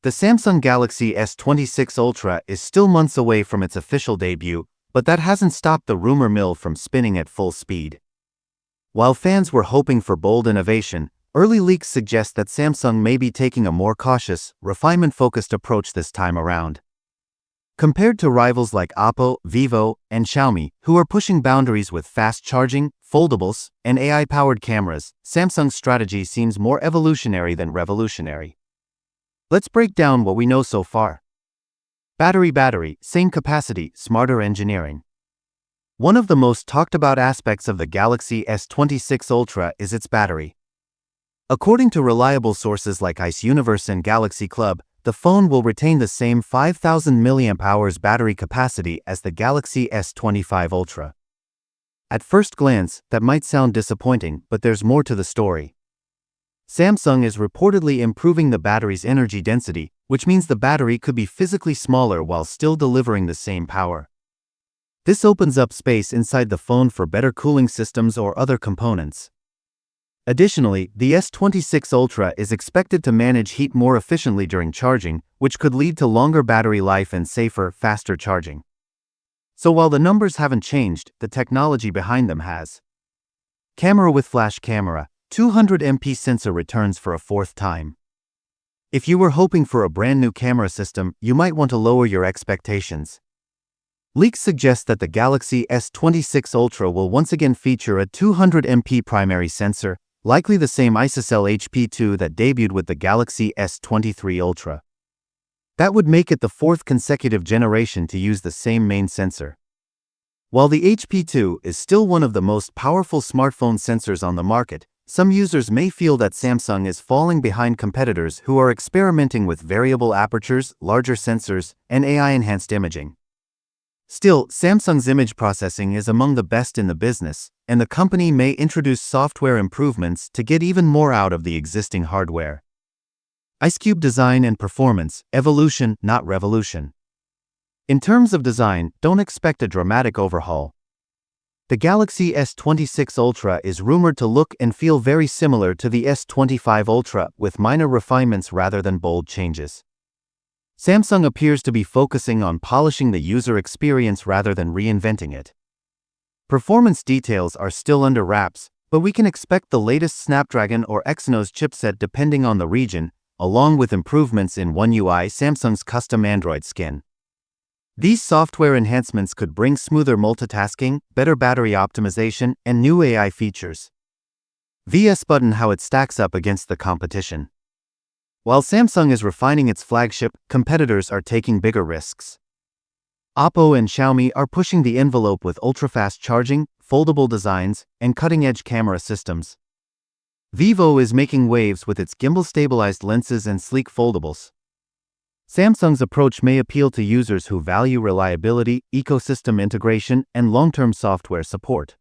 The Samsung Galaxy S26 Ultra is still months away from its official debut, but that hasn't stopped the rumor mill from spinning at full speed. While fans were hoping for bold innovation, early leaks suggest that Samsung may be taking a more cautious, refinement-focused approach this time around. Compared to rivals like Oppo, Vivo, and Xiaomi, who are pushing boundaries with fast charging, foldables, and AI-powered cameras, Samsung's strategy seems more evolutionary than revolutionary. Let's break down what we know so far. Battery, same capacity, smarter engineering. One of the most talked about aspects of the Galaxy S26 Ultra is its battery. According to reliable sources like Ice Universe and Galaxy Club, the phone will retain the same 5,000 mAh battery capacity as the Galaxy S25 Ultra. At first glance, that might sound disappointing, but there's more to the story. Samsung is reportedly improving the battery's energy density, which means the battery could be physically smaller while still delivering the same power. This opens up space inside the phone for better cooling systems or other components. Additionally, the S26 Ultra is expected to manage heat more efficiently during charging, which could lead to longer battery life and safer, faster charging. So while the numbers haven't changed, the technology behind them has. Camera with flash camera, 200MP sensor returns for a fourth time. If you were hoping for a brand new camera system, you might want to lower your expectations. Leaks suggest that the Galaxy S26 Ultra will once again feature a 200MP primary sensor, likely the same ISOCELL HP2 that debuted with the Galaxy S23 Ultra. That would make it the fourth consecutive generation to use the same main sensor. While the HP2 is still one of the most powerful smartphone sensors on the market, some users may feel that Samsung is falling behind competitors who are experimenting with variable apertures, larger sensors, and AI-enhanced imaging. Still, Samsung's image processing is among the best in the business, and the company may introduce software improvements to get even more out of the existing hardware. IceCube design and performance, evolution, not revolution. In terms of design, don't expect a dramatic overhaul. The Galaxy S26 Ultra is rumored to look and feel very similar to the S25 Ultra, with minor refinements rather than bold changes. Samsung appears to be focusing on polishing the user experience rather than reinventing it. Performance details are still under wraps, but we can expect the latest Snapdragon or Exynos chipset depending on the region, along with improvements in One UI, Samsung's custom Android skin. These software enhancements could bring smoother multitasking, better battery optimization, and new AI features. VS Button how it stacks up against the competition. While Samsung is refining its flagship, competitors are taking bigger risks. Oppo and Xiaomi are pushing the envelope with ultra-fast charging, foldable designs, and cutting-edge camera systems. Vivo is making waves with its gimbal-stabilized lenses and sleek foldables. Samsung's approach may appeal to users who value reliability, ecosystem integration, and long-term software support.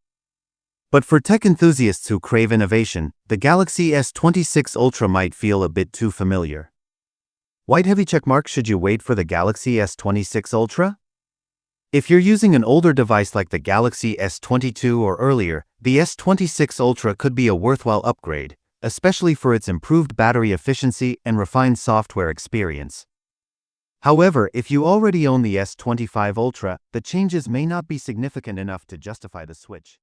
But for tech enthusiasts who crave innovation, the Galaxy S26 Ultra might feel a bit too familiar. White heavy checkmark: should you wait for the Galaxy S26 Ultra? If you're using an older device like the Galaxy S22 or earlier, the S26 Ultra could be a worthwhile upgrade, especially for its improved battery efficiency and refined software experience. However, if you already own the S25 Ultra, the changes may not be significant enough to justify the switch.